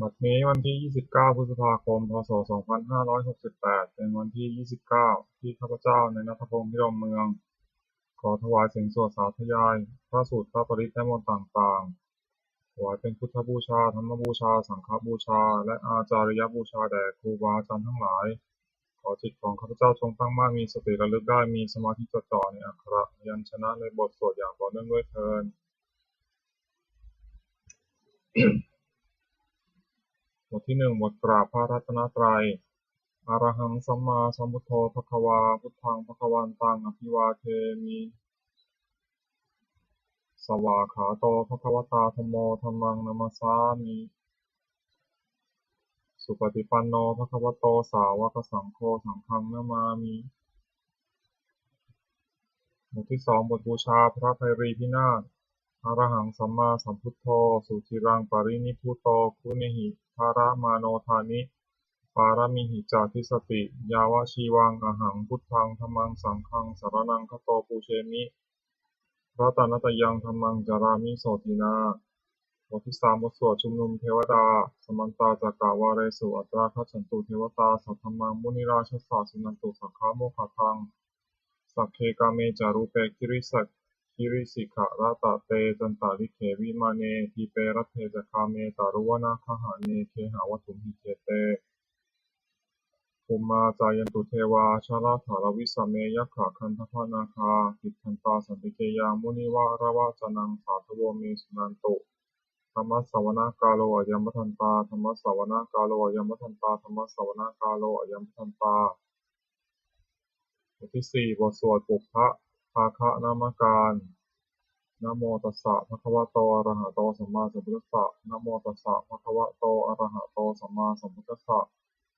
บัดนี้วันที่ 29 พฤษภาคม พ.ศ. 2568 เป็นวันที่ 29 ที่ข้าพเจ้าในณัฐพงษ์ พิรมเมือง ขอถวายเสียงสวดสาธยายพระสูตรพระปริตรและมนต์ต่างๆ ถวายเป็นพุทธบูชา ธรรมบูชา สังฆบูชา และอาจาริยบูชาแด่ครูบาอาจารย์ทั้งหลาย ขอจิตของข้าพเจ้าจงตั้งมั่นมีสติระลึกได้ มีสมาธิจดจ่อในอักขระพยัญชนะในบทสวดอย่างต่อเนื่องด้วยเทอญ บทที่ 1 บทกราบพระรัตนตรัย อะระหังสัมมาสัมพุทโธภควา พุทธังภควันตังอภิวาเทมิ สวากขาโตภควตาธัมโมธัมมังนัมสสามิ สุปฏิปันโนภควโตสาวกสังโฆสังฆังนามามิ บทที่ 2 บทบูชาพระไพรีพินาศ อะระหังสัมมาสัมพุทโธสุจิรังปรินิพพุโตคุเนหิภาระมาโนทานิปารมิหิจาทิสติยาวะชีวังอหังพุทธังธัมมังสังฆังสรณังคัจโตปูเชมิรัตนัตยังธัมมังจารามิโสตินา บทที่ 3 บทสวดชุมนุมเทวดาสมันตาจักกาวาเรสุอัตราคัจฉันตุเทวตาสัทธัมมังมุนิราชสสะสุนันตุสักขาโมฆะทังสัพเพกาเมจารุเปกิริสิกขะระตะเตจันตาลิเขวิมาเนทีเปรัตเถจคาเมตารุวนาคหาเนเคหาวัตถุหิเขเตภูมิมาจายันตุเทวาชาลาถารวิสเมยัคขะคันธพนาคาติทันตาสันติเกยังมุนิวะระวะจนังสาธโวเมสุนันตุธรรมสวนากาโลอยัมมทันตาธรรมสวนากาโลอยัมมทันตาธรรมสวนากาโลอยัมมทันตาบทที่ 4 บทสวดปุพพะภาคะนามการนะโมตัสสะภะคะวะโตอะระหะโตสัมมาสัมพุทธัสสะนะโมตัสสะภะคะวะโตอะระหะโตสัมมาสัมพุทธัสสะ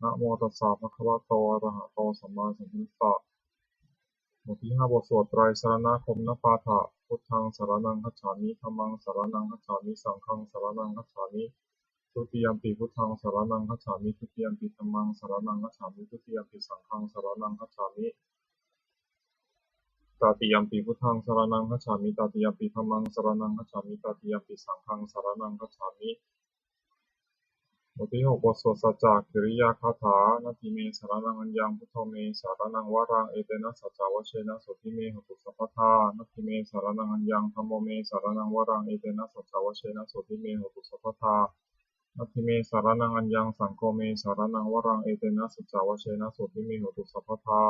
นะโมตัสสะภะคะวะโตอะระหะโตสัมมาสัมพุทธัสสะบทที่ 5 บทสวดไตรสรณคมนปาฐะพุทธังสรณังคัจฉามิธัมมังสรณังคัจฉามิสังฆังสรณังคัจฉามิทุติยัมปิพุทธังสรณังคัจฉามิทุติยัมปิธัมมังสรณังคัจฉามิทุติยัมปิสังฆังสรณังคัจฉามิตติยัมปิพุทธังสรณังคัจฉามิตติยัมปิธัมมังสรณังคัจฉามิตติยัมปิสังฆังสรณังคัจฉามิบทที่ 6 บทสวดสัจจะกิริยาคาถานาทิเมสรณังอัญญังพุทโธเมสรณังวรังเอเตนะสัจจาวเชนะโสทิเมหตุสัพพทานาทิเมสรณังอัญญังธัมโมเมสรณังวรังเอเตนะสัจจาวเชนะโสทิเมหตุสัพพทานาทิเมสรณังอัญญังสังโฆเมสรณังวรังเอเตนะสัจจาวเชนะโสทิเมหตุสัพพทา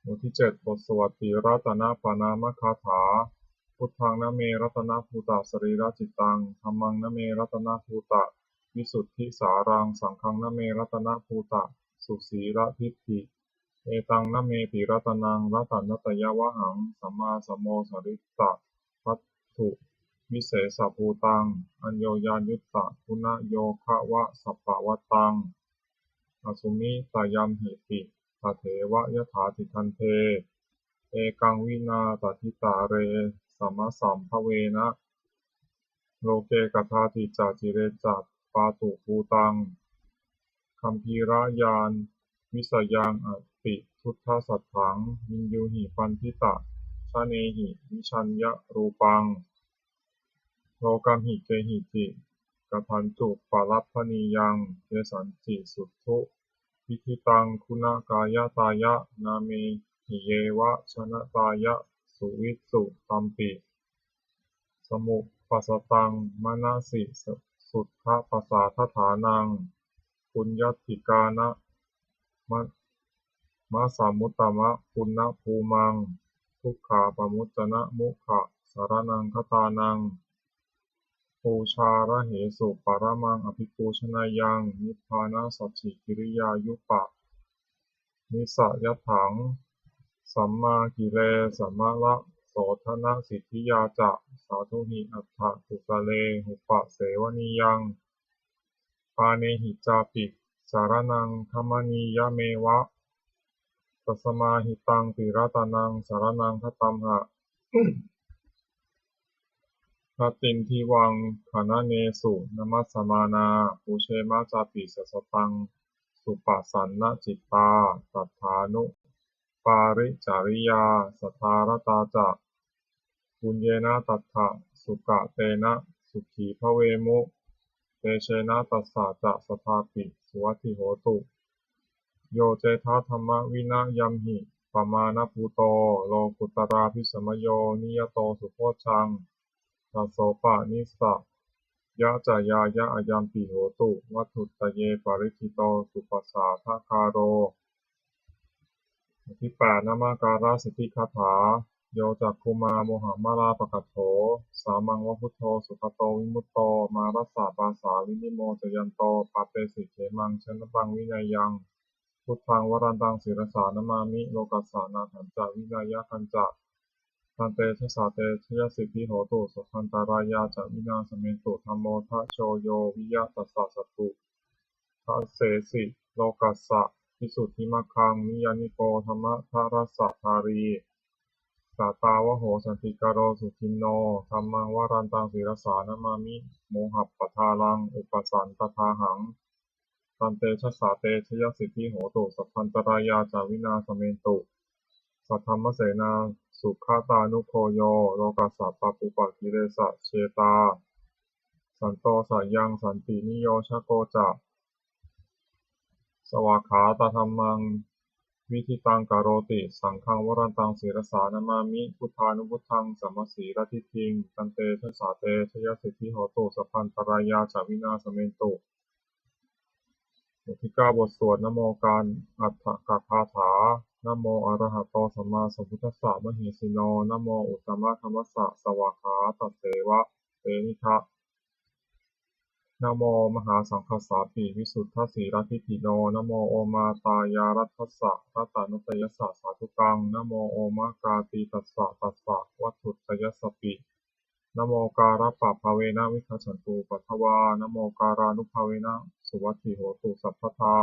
บทที่ 7 บทสวดติรัตนปนามคาถาพุทธังนะเมรัตนภูตะสรีระจิตตังธัมมังนะเมรัตนภูตะวิสุทธิสารังสังฆังนะเมรัตนภูตะสุสีระทิฏฐิเอตังนะเมติรัตนังรัตนัตยวหังสัมมาสัมโมสริตะวัตถุวิเศษภูตังอัญโยญายุตตะคุณโยคะวะสัพพะวะตังอสุมิตายัมหิติตเถวะยถาติทันเทเอกังวินาศทิตาเรสัมมสัมภเวนะโลเกกัทธาติจาจิเรจัตปาตุภูตังคัมภีระยานวิสยังอติทุตถสัทถังมินยูหิปันทิตะชะเนหิวิชัญญรูปังโลกัมหิเกหิจิกทันจุปาลัพพนียังเทสันจิสุทธุพิธิตังคุณกายตายะนาเมหิเยวะชนะตายะสุวิสุตัมปิสมุปัสสตังมนสิสุทธปัสสาทฐานังปุญญติกานะมะสามุตตมะปุณณภูมังทุกขาปมุจจนะมุขะสารนังคตานังปูชาระเหสุปารมังอภิปูชนายังนิพพานะสัจฉิกิริยายุปะนิสยถังสัมมากิเลสัมมาละโสธนะสิทธิยาจะสาธุหิอัฏฐตุกะเลหุปะเสวนิยังปาเนหิจาปิสารนังคัมมนียะเมวะตัสมาหิตังติรัตนังสารนังคตัมหะทัตตินทิวังขณเนสุนมัสสมานาปูเชมะจาปิสัสสตังสุปสันนจิตตาตัฏฐานุปาริจาริยาสัทธารตาจะปุญเยนะตัฏฐะสุกะเตนะสุขีภเวมุ เตเชนะตัสสะจะสทาปิสุวัตถิโหตุโยเจทาธรรมวินะยัมหิปมาณภูโตโลกุตราภิสมโยนิยโตสุโพชฌังตัสโสปะนิสสะยะจายายะอายัมปิโหตุวัตถุตเยปริคิโตสุปัสสาทคาโรบทที่8นามการาสิทธิคาถาโยจักคุมาโมหะมาลาปะกัตโถสามังวะพุทโธสุขโตวิมุตโตมารัสสะปาสาวินิโมจยันโตปาเปสิเขมังชนะตังวินัยยังพุทธังวรันตังศิรสานามามิโลกัสสานาถันจะวินายะคันจะทันเตชะสาเตชยสิทธิโหตุสุขันตารายาจะวินาสเมตุธัมโมทะโชโยวิยะตัสสะสัตตุทัสเสสิโลกัสสะภิสุทธิมัคคังนิยานิโกธรรมะทารัสสะทารีสาตาวโหสันติกโรสุทินโนธัมมังวรันตังศิรสานามามิโมหัปปทาลังอุปสันตทาหังตันเตชะสาเตชยสิทธิโหตุสัพพันตรายาจาวินาสเมตุสัทธัมมเสนาสุขตานุโคโยโลกัสสะปะปุปะกิเลสะเชตาสันโตสายังสันตินิโยชโกจะสวากขาตธัมมังวิธิตังกโรติสังฆังวรันตังศิรสานามามิพุทธานุพุทธังสัมมสีรทิฏฐิงตันเตชะสาเตชยสิทธิโหตุสัพพันตรายาจาวินาสเมตุบทที่9บทสวดนะโมการอัฏฐกคาถานะโมอะระหะโตสัมมาสัมพุทธัสสะมหิสิโนนะโมอุตตมะธัมมัสสะสวากขาตัสเสวะเตนิทะนะโมมหาสังฆสสาปิวิสุทธสีรทิฏฐิโนนะโมโอมาตายารัตถัสสะรัตตานุตยัสสะสาธุกังนะโมโอมากาตีตัสสะตัสสะวัตถุตยัสสปินะโมการะปะภะเวนะวิคัสสันตุปัทถวานะโมการานุภาเวนะสุวัตถิโหตุสัพพทา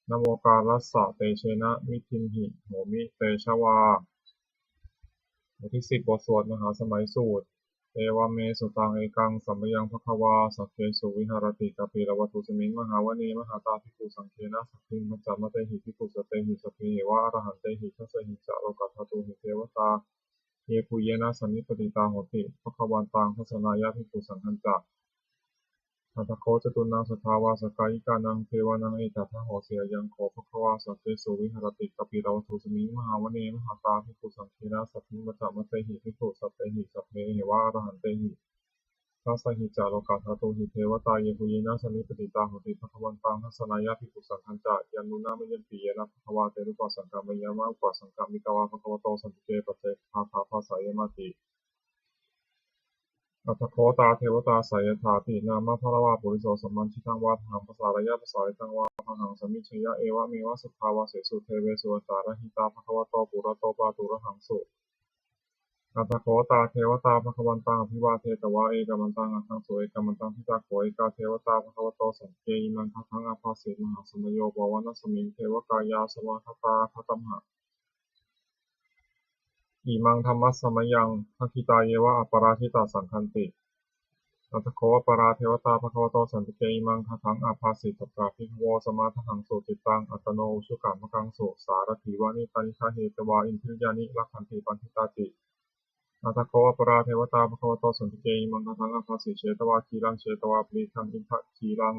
นะโมการัสสะเตเชนะวิทิมหิโหมิเตชวาบทที่10บทสวดมหาสมัยสูตรเอวเมสุตังเอกังสัมมยังภควาสัพเพสุวิหารติกาปิลวัตถุสมิงมหาวเนมหาตาภิกขุสังฆนะสัพพิมัจจามะเตหิภิกขุสเตหิสัพเพเหวะอรหันเตหิทัสสะหิจะโลกัสสตุหิเทวตาเยปุเยนะสันนิปติตาโหติภควันตังทัศนายะภิกขุสังฆัญจะอัตถโคจตุนังสทาวาสกายิกานังเทวานังเอตัทธโหเสยยังโขภควาสัพเพสุวิหารติกาปิลวัตถุสมิงมหาวเนมหาตาภิกขุสังฆนะสัพพิมัจจามะเตหิภิกขุสัพเพหิสัพเพเหวะอรหันเตหิทัสสะหิจาโลกัสสตุหิเทวตาเยปุเยนะสันนิปติตาโหติภควันตังทัศนายะภิกขุสังฆัญจะยันนุนามยันติเยนะภควาเตรุปสังฆามยามะอุปสังฆามิกาวาภควโตสันติเกปเจภาภาสายมาติอัตถโคตาเทวตาสายถาตินามะพะละวะปุริโสสัมมันชิตังวาหังภาษารยะภาษาริตังวาหังสมิชยะเอวะเมวะสุภาวะเสสุเทเวสุสารหิตาภควโตปุระโตปาตุระหังสุอัตถโคตาเทวตาภควันตังอภิวาเทตวะเอกมันตังอัตถังสุเอกมันตังทิตาโขเอกาเทวตาภควโตสังเกยิมันทังอาภาสิมหาสมโยปวานะสมิงเทวกายาสวะคตาคตัมหะอิมังธัมมัสสมยังทัคคิตาเยวะอปราชิตาสังคันติอัตถโคปราเทวตาภควโตสันติเกอิมังทังอาภาสิตตาภิกขโวสมาทังสุติตังอัตโนอุชุกามกังสุสารถีวานิตานิคาเหตวาอินทิยานิลักขันติปันทิตาติอัตถโคปราเทวตาภควโตสันติเกอิมังทังอาภาสิเชตวาคีรังเชตวาปรีคังอินทะคีรัง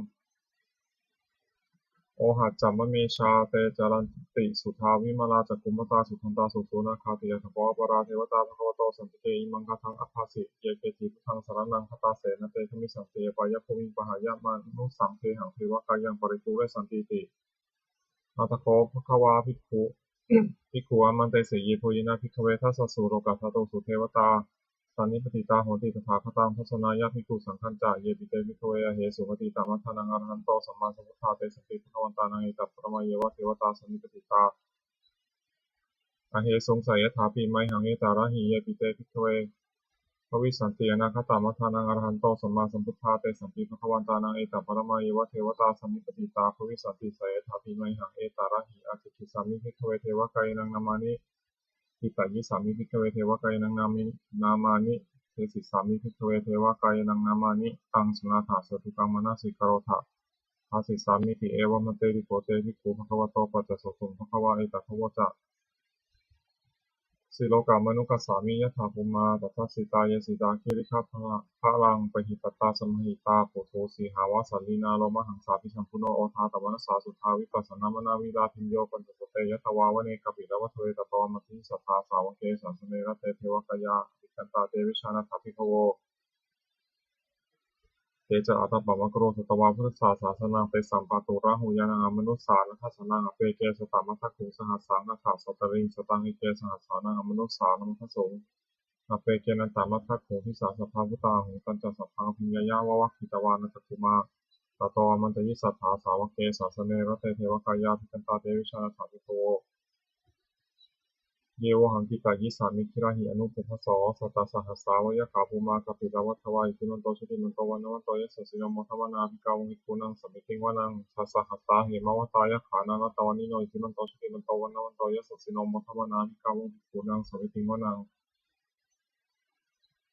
โอหัจจัมมะเมชาเตจารันติสุทาวิมาลาจักขุมตาสุขันตาสุสุนาคาติยะถปปราเทวตาภควโตสันติเกอิมังทังอัพพาสิเยเกจิพุทธังสรณังคตาเสนเตทมิสังเตปายะภูมิปหายะมานุสังเทหังเทวกายังปริภูเรสันติติอัตถโคภควาภิกขุภิกขุอมันเตสียีโพยินาภิกขเวทัสสะสุโลกัสสะโตสุเทวตาสันนิปติตาโหติตถาคตังทัศนายะภิกขุสังฆัญจะเยปิเตภิกขเวอเหสุปฏิตามัทธานังอรหันโตสัมมาสัมพุทธาเตสัพพิภควันตานังเอตัปปรมเยวะเทวตาสันนิปติตาอเหสงสัยถาปิไมหังเอตาระหิเยปิเตภิกขเวภวิสันติอนาคตามัทธานังอรหันโตสัมมาสัมพุทธาเตสัพพิภควันตานังเอตัปปรมเยวะเทวตาสันนิปติตาภวิสันติสัยถาปิไมหังเอตาระหิอาติคิสามิภิกขเวเทวกายนังนามานิทิตายิสามิภิกขเวเทวกายนังนามานิเทศิสามิภิกขเวเทวกายนังนามานิตังสุนาถาสตุกังมนาสิกโรธาภาสิสามิติเอวมเตริโกเตภิกขุภควโตปัจจสุตุภควาเอตัทโวจะ สิโลกามนุกัสสามิยถาภูมาตถาสิตายสิตาคิริฆะพะลังปหิตตาสมหิตาโพโธสีหาวาสัลลีนาโลมหังสาภิสัมพุโนโอทาตวนัสสาสุทาวิปัสสนามนาวิราพิญโยปัญจสเตยตวาวเนกปิลวัตเวตตอมัติสัทธาสาวเกสัสเนรเตเทวกายาภิกันตาเตวิชานาถาภิกขโวเตจะอัตตปะมะกโรสตวาพุทธศาสนานังเตสัมปะตุระหุยานามนุสสานัทสนังอเปเกสตามัทคุสหัสสังนัทสสตริงสตังอิเกสหัสสานังมนุสสานัมทัสสงอเปเกนันตามัทคุทิสาสภาพุตาหุตันจัสพังพิญญายาวะวัคคิตวานัสกุมาตโตมันตยิสัทธาสาวเกสัสเนรเตเทวกายาภิกันตาเตวิชานาถาภิกขโวเยวหังกิตายิสามิคิราหิอนุปุพพโสสัตตสหัสสาวยะขาภูมากปิลวัฏวายอิติมันโตชติมันโตวันนวันโตยะสสิโนโมทวนาภิกาวหิคุนังสมิติงวานังสัสสหัสสาเหมวตายะขานานัตวานิโนอิติมันโตชติมันโตวันนวันโตยะสสิโนโมทวนาภิกาวหิคุนังสมิติงวานัง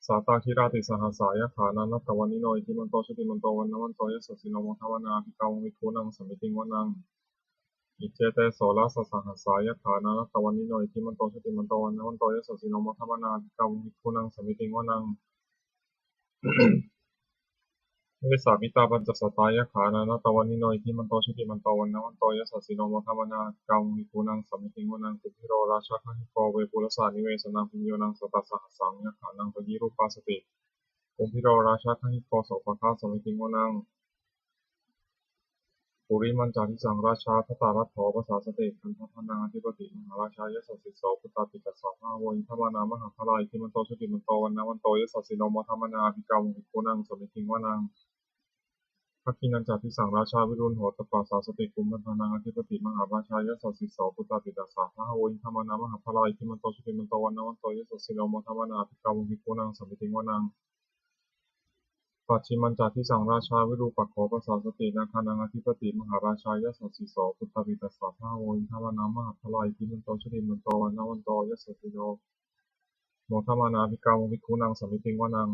สัตตาคิราติสหัสสายะขานานัตวานิโนอิติมันโตชติมันโตวันนวันโตยะสสิโนโมทวนาภิกาวหิคุนังสมิติงวานังอิเจเตโสลาสสหัสสายะขานานัตตวานิโนอิทิมันโตชติมันโตวันนวันโตยะสสิโนมัทวนาภิกขวิคุนังสมิติงวนังเวสามิตาปัญจสัตตายะขานานัตตวานิโนอิทิมันโตชติมันโตวันนวันโตยะสสิโนมัทวนาภิกขวิคุนังสมิติงวนังกุภิโรราชาคหิโกเวปุรสานิเวสนังพิญโยนังสตัสสหัสสังยะขานังปยิรูปาสติกุภิโรราชาคหิโกโสภคาสมิติงวนังปุริมันจาริสังราชาทตารัตโถภาษาสติคันทัพนาธิปติมหาราชายสสิโสพุตตาปิกัสสะภาโวอินทมานามหาพลายที่มันโตชุติมันโตวันนาวันโตยสสิโนมธรรมนาภิกรรมหิโกนังสมิทิงวานังภคินันจาริสังราชาวิรุณโหตปัสสาสติกุมพันธนาธิปติมหาราชายสสิโสพุตตาปิกัสสะภาโวอินทมานามหาพลายที่มันโตชุติมันโตวันนาวันโตยสสิโนมธรรมนาภิกรรมหิโกนังสมิทิงวานังปัจฉิมันจาทิสังราชาวิรูปักโขปสาสตินาคานังอธิปติมหาราชายสัสสิโสพุทธวิตัสสะภาโวอินทวานามหาพลายทิมันโตชติมันโตวันนาวันโตยสัสสิโนโมทมานาภิกาวภิกขุนังสมิติงวานัง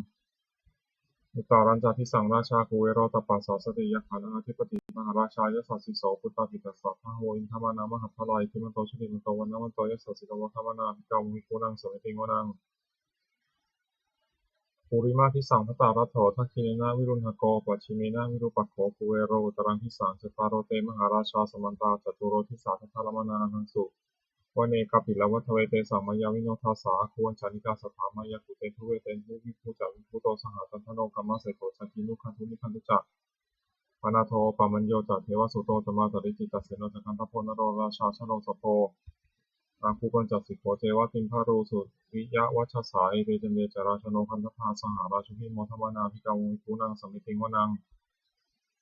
อุตารัญจาทิสังราชาภูเวโรตปัสสาสติยคานังอธิปติมหาราชายสัสสิโสพุทธวิตัสสะภาโวอินทวานามหาพลายทิมันโตชติมันโตวันนาวันโตยสัสสิโนโมทมานาภิกาวภิกขุนังสมิติงวานังปุริมาทิสังพตารัตโถทักขิเนนะวิรุณหโกปัจฉิเมนะวิรูปักโขภูเวโรอุตรังทิสังจตารโรเตมหาราชาสมันตาจตุโรทิสาทัทธารมนานังสุวเนกปิลวัฏเวเตสัมมยาวิโนทัสสะคุวันชานิกาสถามายากุเตทุเวเตนุวิภูจาวิภูโตสหตันทโนกัมมะเสโตชันตินุขันธุนิคันตุจักปนาโทปามัญโยจัตเทวสุโตจมาจริจิตัสเสโนจักันทโพนโรราชาชโนสโพอังคูปัญจสิกโขเจวะติมพารูสุวิยะวัชสาเอเตจันเดจราชโนคันธพาสหราชุพิโมทวนาภิกาววิภูนังสมิติงวนัง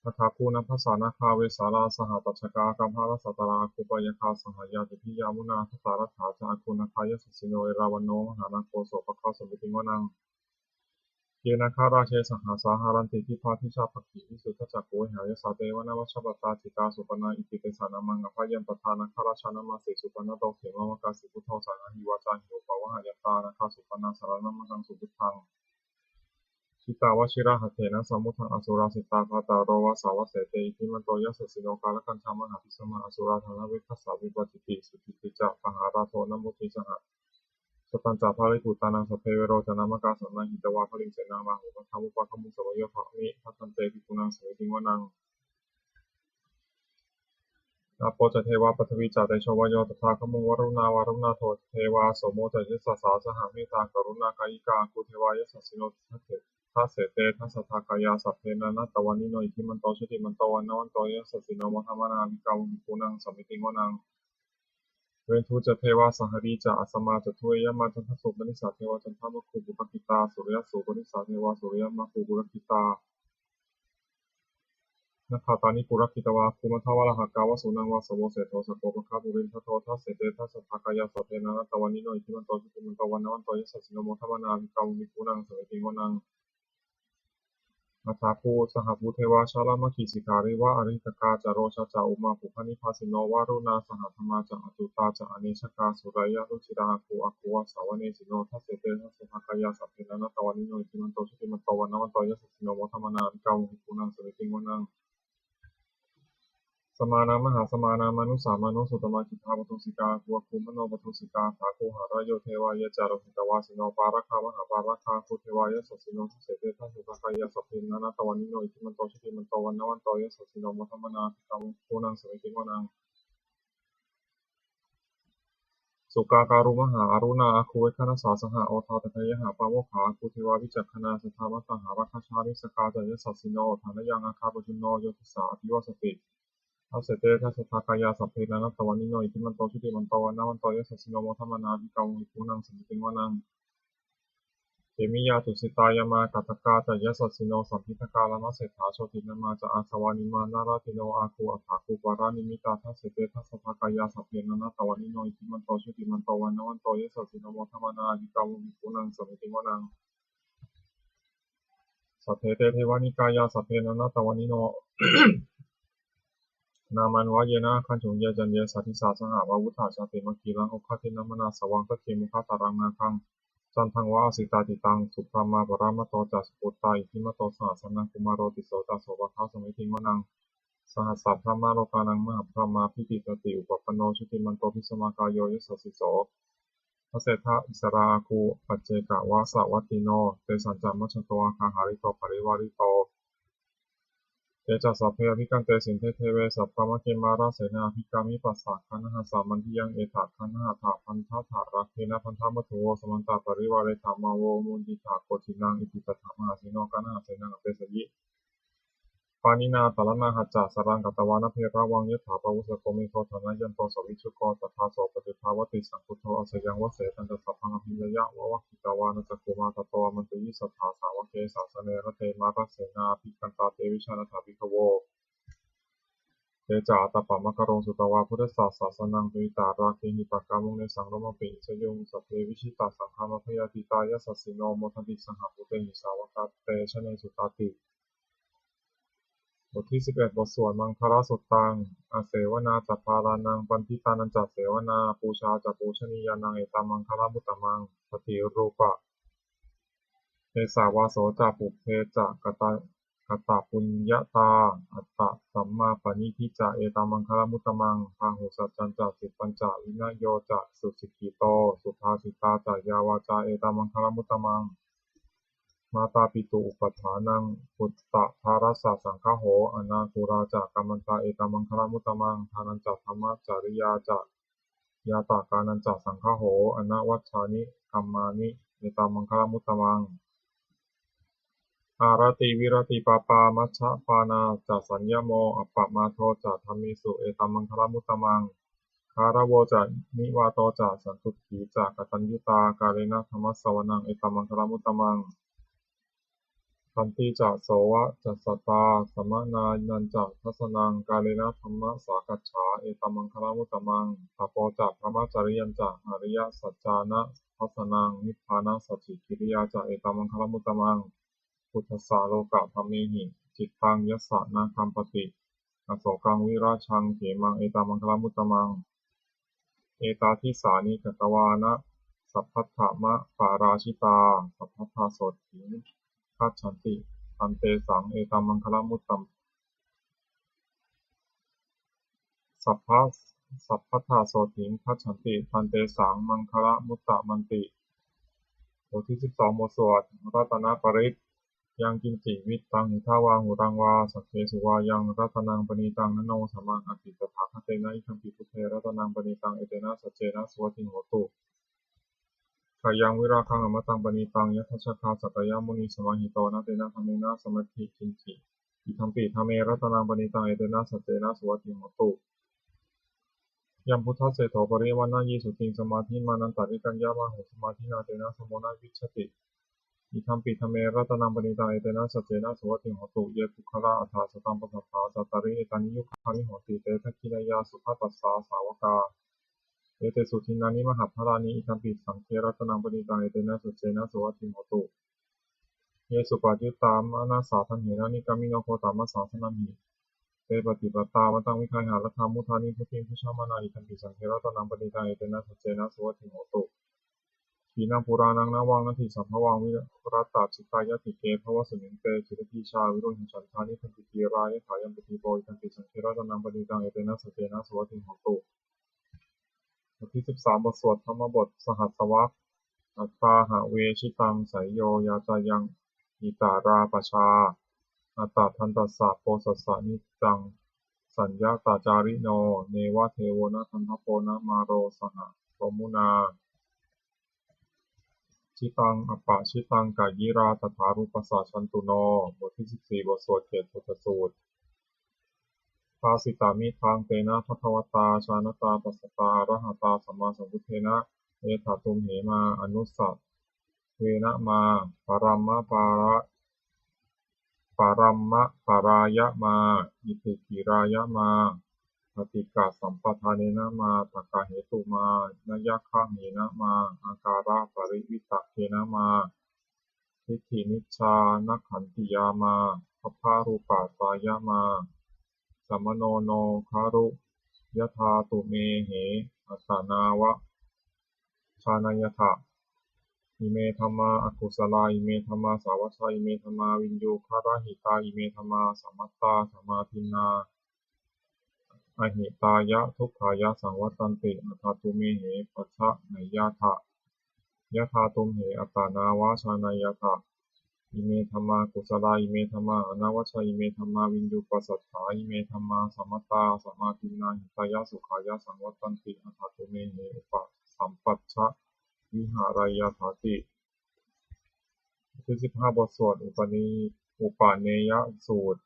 ตถาคูนัมภาษานาคาเวสาราสหตัชกากัมภาลสัตตราคูปยคาสหายาติพิยามุนาทสารัฐาจาคุนาคายสุสิโนเอราวันโนมหานาโคโสภคาสมิติงวนังเยนาคาราเชสหาสาหารันติทิพาทิชาภคิวิสุทธจักโกหายสาเตวนาวัชปตาจิตาสุปนาอิติเตสานามังอภายันตทานาคาราชานามาสิสุปนาโตเขมวกาสิพุทโธสานาหิวาจาหิวปาวหายตานาคาสุปนาสารนามังสุพุทธังชิตาวชิระหะเถนะสมุทังอสุราสิตาภาตาโรวาสาวเสเตอิทิมันโตยัสสิโนกาลกันธรรมหาภิสมาอสุราธนาวิคัสสาวิปัสสิติสุติติจะปหาราโทนมุติสหะสตันจาภาริปุตานังสเพเวโรจนามกาสันนังหิตวาภลิงเสนามาหุปัทธามุปะขมุสวโยภะมิทัตันเตภิกขุนังสมิติงวนังนาโปจะเทวาปัทวีจาเตโชวโยตถาคมุงวรุณาวารุณาโทเทวาโสโมจะยิสสสาสหเมตตากรุณากายิกาคุเทวายสัสสิโนทัสเถทัสเสเตทัสสทากายาสัพเพนะนัตตวานิโนอิทิมันโตชติมันโตวันนวันโตยัสสสิโนมัทธมานาภิกาวภิกขุนังสมิติงวนังเวนทูจะเทวาสหรีจะอัสมาจะทุยยมาจันทสุปนิสาเทวาจันทมคุบุปกิตาสุริยสุปนิสาเทวาสุริยมคุบุปกิตานักขาตานิปุรกิตวาภูมิทวารหกาวสุนังวาสโวเสโทสโกปคาบุรินทโททัสเสเตทัสสะภากายาสัพเพนะนัตตวานิโนอิทิมันโตชุติมันโตวันนวันโตยัสสสิโนโมทัมนาภิกาวมิคุนังสมิติงวนังนาถาภูสหภูเทวาชาลามขีสิการิวะอริตกาจโรชาจาอุมาภุพนิพาสิโนวารุณาสหธรรมาจอจุตาจอเนชกาสุรายะรุจิราภูอคูวสาวเนสิโนทัสเสเตทัสสะภากายาสัพเพนะนัตตวานิโนอิทิมันโตชุติมันโตวันนวันโตยัสสสิโนโมทัมนาภิกาวมิคุนังสมิติงวนัง สมานังมหาสมานามานุสามานุสุตมาจิตาปทุสิกาภูคุมโนปทุสิกาสาคูหารโยเทวายะจารหิตวาสิโนปาราคามหาปาราคาคุเทวายะสสิโนทุเสเตทัสสุตากายะสัพพินานาตวันนิโนอิทิมันโตชิติมันโตวันนวันโตยะสสิโนมัทมนาภิกรรมภูนังสมิติวนังสุกาการุมหาอรุณาอาคูเวคณสาสหะโอทาตถยหาปาโมขาคุเทวาวิจักขณาสทามัตตหาราคชาริสกาจายะสัสสิโนฐานยังอาคาปจุนโนโยติสาอภิวสติทัสเสเตทัสสทากายาสัพเพนานัตตวันนิโนอิทิมันโตชุติมันโตวันนาวันโตยะสัสสิโนโมทัมมนาภิกรรมภูนังสมิติวนังเขมิยาตุสิตายามากัตกาจายะสัสสิโนสัมพิทกาลามะเศรษฐาโชตินามาจะอาสวานิมานาราติโนอาคูอัฏฐาคูปารานิมิตาทัสเสเตทัสสทากายาสัพเพนานัตตวันนิโนอิทิมันโตชุติมันโตวันนาวันโตยะสัสสิโนโมทัมมนาภิกรรมภูนังสมิติวนังสัพเพเตเทวานิกายาสัพเพนานัตตวันนิโน นามันวะเยนะขันธ์ฉุงเยจันเยสัทธิสาสหาวาวุธาชาติมกีรังอุคตินามนาสวังตะเกมุขตารังนาคังจันทังวะอสิตาติตังสุภามาปรามโตจัสปุตตาอิทิมโตสหัสนังกุมารโรติโสตโสภะสมิติวนังสหัสสะพระมาโลกานังมหาพระมาพิติตติอุปปโนชุติมันโตพิสมากายโยยสสสิโสพระเศรษฐอิสราคูปัจเจกวะสวัตติโนเตสัญจามัชโตอาคาหาริโตปริวาริโตเตจัสสัพเพอภิกันเตสินเทเทเวสัพพมะเกมาราเสนาภิกามิปัสสะคันหาสามันทิยังเอถาคันหาถาพันธะถารักเทนะพันธะมัทุโวสมันตาปริวาเรธามาโวมุนติถาโกทินังอิติตถามหาสิโนกันหาเสนังอเปสยิปานินาตาลนาหัจจะสรังกัตวานะเพระวังยถาปวุสโกมิโกธนะยันโตสวิชุโกตถาโสปฏิภาวติสังคุโตอสยังวเสตันตสัพพังอภิญญะวะวะคิตาวานะจักขุมาตโตมันติยิสัทธาสาวเกสาสเนระเตมารัสเสนาภิกันตาเตวิชานะถาภิกโวเตจาตปะมะกะโรงสุตวาพุทธศาสสนังตุิตาราเคหิปะกามุงในสังรมปิชยุงสัพเพวิชิตาสังฆามพยาติตายสัสสิโนโมทันติสหปุเตหิสาวกาเตชะเนสุตาติบทที่11บทสวดมังคลสุตตังอาเสวนาจัปปารานังปันทิตานันจัเสวนาปูชาจัปูชนียานังเอตามังคลมุตตมังปฏิรูปะเทสาวาโสจะปุเพจะกตปุญญาตาอัตตะสัมมาปณิทิจะเอตามังคลมุตตมังพาหุสัจจันจะสิปัญจะวินโยจะสุสิกิโตสุภาสิตาจะยาวาจาเอตามังคลมุตตมังมาตาปิตุอุปถานังปุตตะภารัสสะสังฆโหอนาคุราจะกัมมันตาเอตามังคลมุตตมังทานันจะธรรมจริยาจะยาตากานันจะสังฆโหอนวัชชานิกัมมานิเอตามังคลมุตตมังอารติวิรติปาปามัชฌะปานาจะสัญญโมอัปปมาโทจะธัมมิสุเอตัมมังคลมุตตมังคารโวจะนิวาโตจะสันตุขีจะกตัญญูตากาเลนะธรรมสสวนังเอตัมมังคลมุตตมังคันติจะโสวะจะสตาสมนานันจะทัสนังกาเลนะธรรมสากัจฉาเอตัมมังคลมุตตมังตโปจะพระมจริยันจะอริยสัจจานะทัสนังนิพพานะสัจฉิกิริยาจะเอตัมมังคลมุตตมังพุทธสาโลกะธรรมิหิจิตตังยัสสะนาคัมปติอโศกังวิราชังเขมังเอตามังคลมุตตมังเอตาทิสานิกตวานะสัพพัทธมะปาราชิตาสัพพัทธาโสถิงคัจฉันติอันเตสังเอตามังคลมุตตัมสัพพัทธาโสถิงคัจฉันติอันเตสังมังคลมุตตมันติบทที่12บทสวดรัตนปริตยังกินจิวิตตังหิทาวาหุรังวาสัพเพสุวายังรัตนังปณีตังนโนสัมมาอติตถาคเตนะอิทัมปิพุทเทรัตนังปณีตังเอเตนะสัจเจนะสวัติโหตุขยังวิราคังอมตังปณีตังยัทชคาสัตยามุนีสมาหิโตนะเตนะธรรมเนะสมัตถิกินจิอิทัมปิธรรมเมรัตนังปณีตังเอเตนะสัจเจนะสวัติโหตุยัมพุทธเสโถปริวานายีสุติงสมาธิมานันตาริกัญญามาหุสมาธินาเตนะสมโมนาวิชติอิทัมปิธรรมเมรัตนังปณิตังเอเตนะสัจเจนะสวัติโหตุเยปุคละอัฏฐาสตัมปสัทธาสัตตาริเอตานิยุคานิโหติเตทักขินายาสุภตัสสาสาวกาเอเตสุทินานิมหัพพลานิอิทัมปิสังเครัตนังปณิตังเอเตนะสัจเจนะสวัติโหตุเยสุปาจิตตามอนาสาทันเหระนิกามิโนโคตามะสาสนัมหิเตปฏิปตาวันตังวิคัยหารัฐามุทานิพุทธิพุชามานาอิทัมปิสังเครัตนังปณิตังเอเตนะสัจเจนะสวัติโหตุ ปีนังปุรานังนวังนาทิสัมภวังวิรัตตาจิตายติเกภวสมิงเตจิตติชาวิโรหิฉันทานิพันติกีรายขายัมปติโบยทันติสังเคราตนังปฏิตังเอเตนะสเตนะสวัสดิหตุบทที่13บทสวดธรรมบทสหัสวรรษอัตตาหะเวชิตังไสยโยยาจายังอิตาราปชาอัตตาทันตัสสะโพสัสสะนิจังสัญญาตาจาริโนเนวะเทโวนะทันทโปนะมาโรสหะโรมุนาชิตังอปปะชิตังกายิราตถารุปสสะชันตุโนบทที่14บทสวดเขตพุทธสูตรภาสิตามิทางเตนะภควตาชานตาปัสสตาอรหัตาสัมมาสัมพุทเทนะเอถาตุมเหมาอนุสสะเวนะมาปรัมมะปารายะมาอิติกิรายะมาปฏิกาสัมปทานเนนะมาตกะเหตุมานยะคะเหนะมาอาการะปริวิตะเกนะมาทิฏฐินิจชานักขันติยามาภัพพารูปาตายะมาสัมมโนโนคารุยะธาตุเมเหอัสสานาวะชานายถะอิเมธัมมาอกุศลาอิเมธัมมาสาวัชชาอิเมธัมมาวินยูคาราหิตาอิเมธัมมาสัมมัตตาสัมมาทินนาอหิตายะทุกขายะสังวัตตันติอัฏฐตุเมเหปัชชะไหนยะถะยะธาตุมเหอัตตานาวะชานายถะอิเมธัมมากุศลาอิเมธัมมาอนาวัชชาอิเมธัมมาวินยูปัสสัทธาอิเมธัมมาสัมมัตตาสัมมาทินนาหิตายะสุขายะสังวัตตันติอัฏฐตุเมเหอุปสัมปัชชะวิหารายถาติที่15บทสวดอุปาเนยสูตร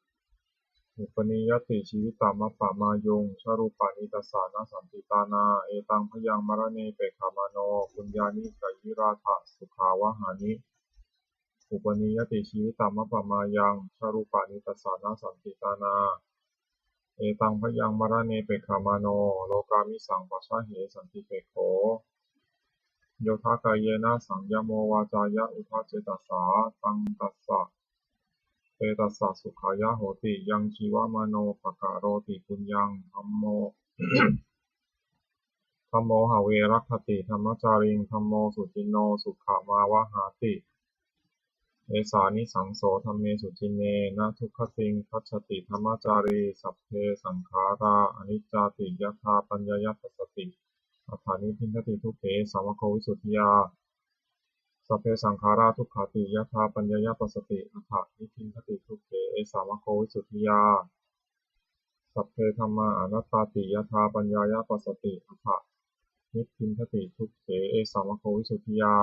อุปนิยติชีวิตามะปะมายงชารูปานิตัสสานะสันติตานาเอตังพยังมรเนเปขามโนปุญญานิกายิราถะสุขาวหานิอุปนิยติชีวิตามะปะมายังชารูปานิตัสสานะสันติตานาเอตังพยังมรเนเปขามโนโลกามิสังปัชชะเหสันติเปโขโยทากายเยนะสังยโมวาจายะอุทาเจตัสสาตังตัสสะเตตัสสะสุขายะโหติยังชีวมโนภกะโรติปุญญังธัมโมหเวรัคติธรรมจาริงธัมโมสุจินโนสุขมาวหาติเอสานิสังโสธัมเมสุจินเนนะทุกขติงคัจฉติธรรมจารีสัพเพสังขาราอนิจจาติยถาปัญญายปัสสติอัฏฐานิพินทติทุกเขสัมมโควิสุทธิยาสัพเพสังขาราทุกขาติยถาปัญญายปัสสติอัฏฐานิพินทติทุกเขสัมมโควิสุทธิยาสัพเพธัมมาอนัตตาติยถาปัญญายปัสสติอัฏฐานิพินทติทุกเขสัมมโควิสุทธิยา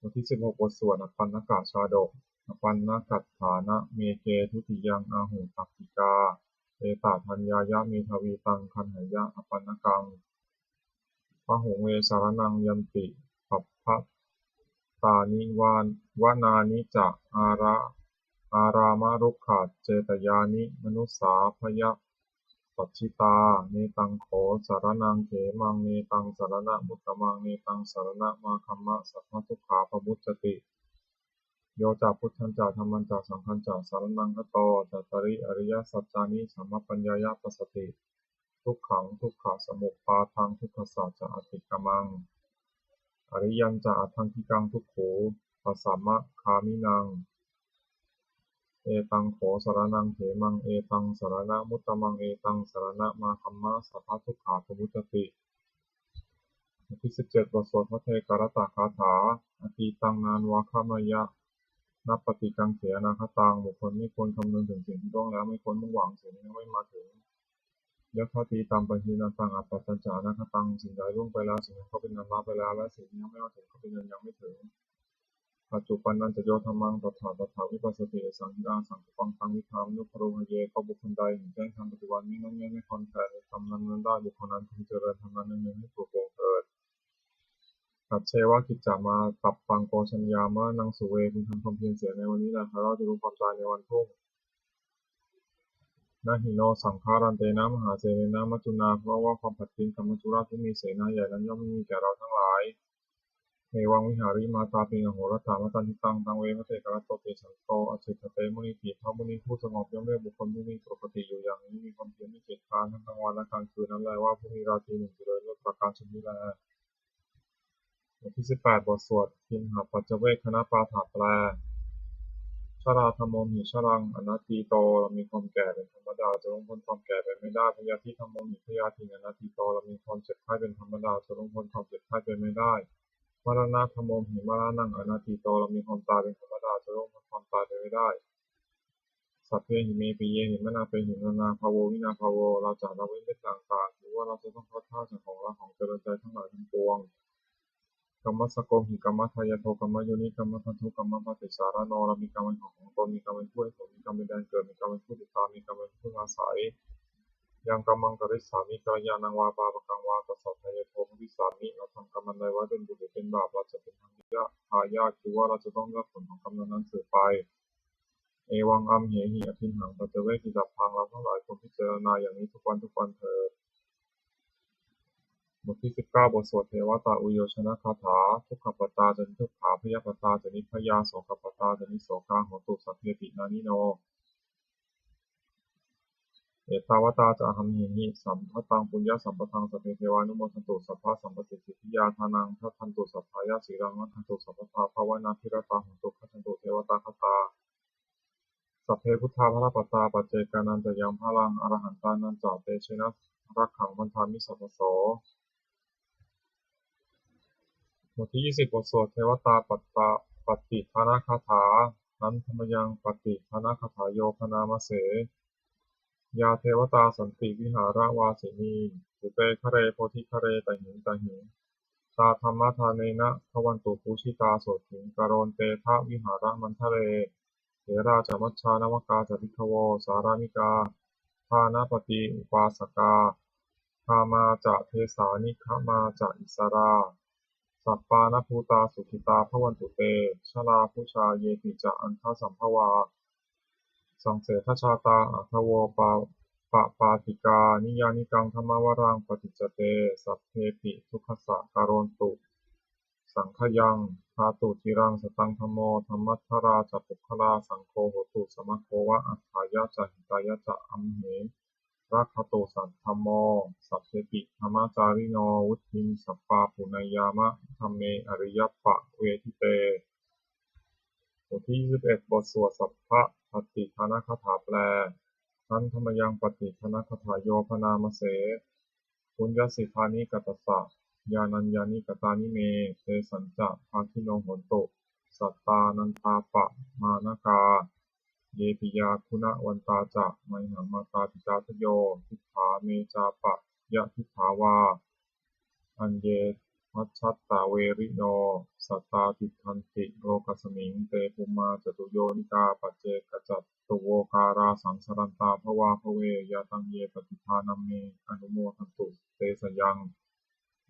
บทที่16บทสวดอปันนกชาดกอปันนกัฏฐานะเมเกทุติยังอาหุตักขิกาเอตทัญญายะเมทวีตังคันหายะอปันนกังพหุงเวสารนังยันติปัปพะตานิวานานิจะอารามรุกขาเจตยานิมนุสสาพยปัจฉิตาเนตังโขสารนังเขมังเนตังสารณะมุตตมังเนตังสารณะมาคัมมะสัพพทุกขาปมุจจติโยจะพุทธันจะธัมมัญจะสังฆัญจะสารนังคโตจัตตริอริยสัจจานิสัมมปัญญายปัสสติทุกขังทุกขสมุปปาทังทุกขสัจจะอติกมังอริยัญจะอัตถังคิกังทุกโขปัสสัมมะคามินังเอตังโขสารนังเขมังเอตังสารณะมุตตมังเอตังสารณะมาคัมมะสัพพทุกขาปมุจจติบทที่17บทสวดพระเทกรตคาถาอตีตังนานวาคามายะนับปฏิกังเขอนาคตังบุคคลไม่ควรคำนึงถึงสิ่งที่ล่วงแล้วไม่ควรมุ่งหวังสิ่งที่ยังไม่มาถึงยะถาตีตามปหินาตังอัปปัจจานาคตังสิ่งใดล่วงไปแล้วสิ่งนั้นก็เป็นอันละไปแล้วและสิ่งที่ยังไม่มาถึงก็เป็นอันยังไม่ถึงปัจจุบันนันจะโยธรรมังตถาวิปัสสติสังฆาสังฆปังตังวิธามนุภโรหเยก็บุคคลใดเห็นแจ้งธรรมปฏิบัตินี้นั้นไม่คลอนแคลนในธรรมนั้นได้บุคคลนั้นพึงเจริญธรรมนั้นให้ปลุกปลงเถิดกัจเชวะกิจจามาตับปังโกชัญญามะนังสุเวพึงทำความเพียรเสียในวันนี้แหละเราจะรู้ความตายในวันพรุ่งนะหิโนสังขารันเตนะมหาเสนนะมัจจุนาเพราะว่าความผัดกินกับมัจจุราชที่มีเสนาใหญ่นั้นย่อมไม่มีแก่เราทั้งหลายเมวังวิหาริมาตาปิงโหรถามตันทิตังตังเวพระเตกรัตโตเตฉันโตอจิตเตมุนิติพระมุนีผู้สงบย่อมเรียกบุคคลผู้มีปกติอยู่อย่างนี้มีความเพียรไม่เกียจคร้านทั้งกลางวันและกลางคืนนั้นแลว่าผู้มีราตรีหนึ่งเจริญด้วยประการชนิดแล บทที่18บทสวดทิมหปัจจเวคคณปาฐแปลชราธรรมโมหิชรังอนัตติโตเรามีความแก่เป็นธรรมดาจะล่วงพ้นความแก่ไปไม่ได้พยาธิธรรมโมหิพยาธิอนัตติโตเรามีความเจ็บไข้เป็นธรรมดาจะล่วงพ้นความเจ็บไข้ไปไม่ได้มรณะธรรมโมหิมรณังอนัตติโตเรามีความตายเป็นธรรมดาจะล่วงพ้นความตายไปไม่ได้สัพเพหิเมปิเยหิมนาเปหิมนาภาโววินาภาโวเราจะละเว้นได้ต่างๆหรือว่าเราจะต้องทอดท่าจากของเราของเจริญใจทั้งหลายทั้งปวงกรรมสโกหิกรรมทายโทกรรมโยนิกรรมทันทุกรรมปฏิสารโนเรามีกรรมเป็นของตนมีกรรมเป็นผู้ให้ผลมีกรรมเป็นแดนเกิดมีกรรมเป็นผู้ติดตามมีกรรมเป็นผู้อาศัยยังกรรมังกริสามิกายานังวาปาปกังวาตัสสะทายโทภวิสามิเราทำกรรมอันใดไว้เป็นบุญหรือเป็นบาปเราจะเป็นทายาทคือว่าเราจะต้องรับผลของกรรมนั้นสืบไปเอวังอัมเหหิอภินหังปัจเจเวกิดับพังเราทั้งหลายควรพิจารณาอย่างนี้ทุกวันเถิดบทที่19บทสวดเทวตาอุโยชนะคาถาทุกขปตาจนิทุกขาพยาปตาจนิพยาโสกปตาจนิโสกาโหตุสัพเพตินานิโนเอตาวตาจะหัมหิสัมภตังปุญญสัมปทังสัพเพเทวานุโมทันตุสัพพะสัมปติสิทธิยาทานังทัทันตุสัพพายาสีรังวัฏันตุสัพพะภาวนาภิรตาโหตุขันตุเทวตาคตาสัพเพพุทธาภรปตาปัจเจกานันจะยังพลังอรหันตานันจาเตชนะรักขังพันธามิสัพพโสบทที่20บทสวดเทวตาปฏิภาณคาถานั้นธรรมยังปฏิภาณคาถาโยพนามเสยาเทวตาสันติวิหารวาสินีสุเตคะเรโพธิคะเรตหิงตาธรรมทานเนนะทวันตุปูชิตาโสถิงกโรนเตทะวิหารมันทะเรเถราจมัชฌานวกาจติคโวสารามิกาทานาปฏิอุปาสกาคามาจะเทสานิคมาจะอิสราสัปปานภูตาสุขิตาภวันตุเตชลาภูชาเยติจะอันทสัมภวาสังเสทชาตาอัคโวปาติกานิยานิกังธรรมวรังปฏิจจเตสัพเพปิทุกขสะการนตุสังขยังภาตุจิรังสตังธรรมโมธรรมัทธราจะปุคคลาสังโฆโหตุสมะโควะอัฏฐายะจะหิตายะจะอัมเหรักขโตสัทธัมโมสัพเพปิธรรมจาริโนวุฒิงสัปปาปุณยามะธัมเมอริยปะเวทิเตบทที่21บทสวดสัพพะปฏิภาณคาถาแปลนั้นธรรมยังปฏิภาณคาถาโยพนามเสปุญญสิทธานิกัตสสะญาณัญญานิกตานิเมเตสัญจะภาคิโนโหตุสัตตานันตาปะมานกาเยปิยาคุณวันตาจะไมหังมาตาติจาทโยทิฏฐาเมจาปะยะทิฏฐาวาอัญเยมัชชัตตาเวริโนสัตตาติทันติโลกัสมิงเตปุมมาจตุโยนิกาปัจเจกจัตตุโวการาสังสรันตาภวาภเวยาตังเยปฏิภานัมเมอนุโมทันตุเตสยัง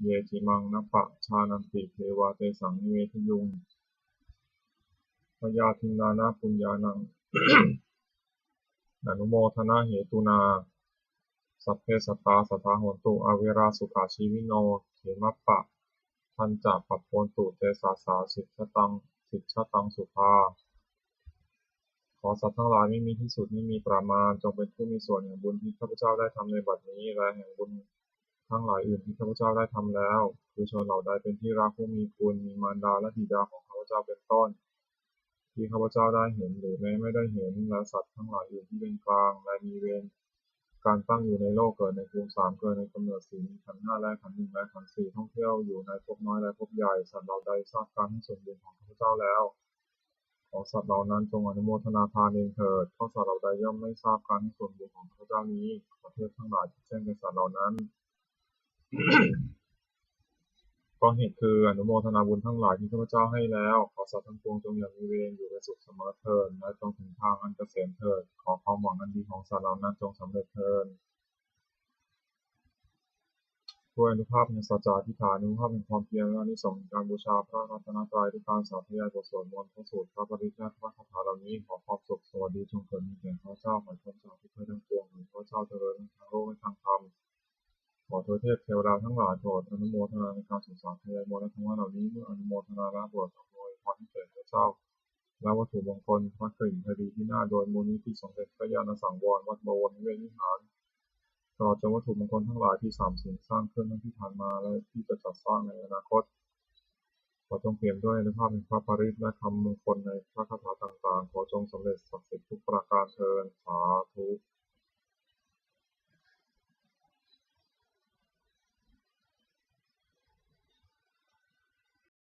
เยจิมังนปะชานันติเทวาเตสังนิเวทยุงพยาทินานาปุญญานัง อนุโมทนาเหตุนาสัพเพสัตตาสัทธาโหตุอเวราสุขาชีวิโนเขมัปปะทันจะปัปโพนตุเตสาสาสิทธตังสุภาขอสัตว์ทั้งหลายไม่มีที่สุดไม่มีประมาณจงเป็นผู้มีส่วนแห่งบุญที่ข้าพเจ้าได้ทำในบัดนี้และแห่งบุญทั้งหลายอื่นที่ข้าพเจ้าได้ทำแล้วคือชนเหล่าใดเป็นที่รักผู้มีคุณมีมารดาและบิดาของข้าพเจ้าเป็นต้นที่ข้าพเจ้าได้เห็นหรือแม้ไม่ได้เห็นและสัตว์ทั้งหลายอื่นที่เป็นกลางและมีเวรการตั้งอยู่ในโลกเกิดในภูมิสามเกิดในกำเนิดสี่มีขันธ์ห้าและขันธ์หนึ่งและขันธ์สี่ท่องเที่ยวอยู่ในภพน้อยและภพใหญ่สัตว์เหล่าใดทราบการให้ส่วนบุญของข้าพเจ้าแล้วขอสัตว์เหล่านั้นจงอนุโมทนาทานเองเถิดเพราะสัตว์เหล่าใดย่อมไม่ทราบการให้ส่วนบุญของข้าพเจ้านี้ขอเทพทั้งหลายแจ้งแก่สัตว์เหล่านั้น เพราะเหตุคืออนุโมทนาบุญทั้งหลายที่ข้าพเจ้าให้แล้วขอสัตว์ทั้งปวงจงอย่างมีเวรอยู่ในสุขเสมอเถิดและจงถึงทางอันเกษมเถิดขอความหวังอันดีของสัตว์เหล่านั้นจงสำเร็จเถิดด้วยอนุภาพแห่งสัจจะอธิษฐานอนุภาพแห่งความเพียรและอานิสงส์แห่งการบูชาพระรัตนตรัยด้วยการสาธยายบทสวดมนต์พระสูตรพระปริยัติพระคาถาเหล่านี้ขอความสุขสวัสดีจงเกิดมีแก่ข้าพเจ้าขอพ้นจากทุกข์ทั้งปวงขอข้าพเจ้าเจริญทั้งโลกและทางธรรมขอเทวเทพเทวดาทั้งหลายโปรดอนุโมทนาในการศึกษาทยายมนต์และธรรมะเหล่านี้เมื่ออนุโมทนาแล้วโปรดอำนวยพรให้แก่ข้าพเจ้าและวัตถุมงคลพระกริ่งคดีที่น่าโดยมูลนิธิสมเด็จพระญาณสังวรวัดบวรนิเวศวิหารตลอดจนวัตถุมงคลทั้งหลายที่สามสิ่งสร้างขึ้นทั้งที่ผ่านมาและที่จะจัดสร้างในอนาคต ขอจงเปี่ยมด้วยอานุภาพแห่งพระปริตรและคำมงคลในพระคาถาต่างๆขอจงสำเร็จศักดิ์สิทธิ์ทุกประการเทอญสาธุ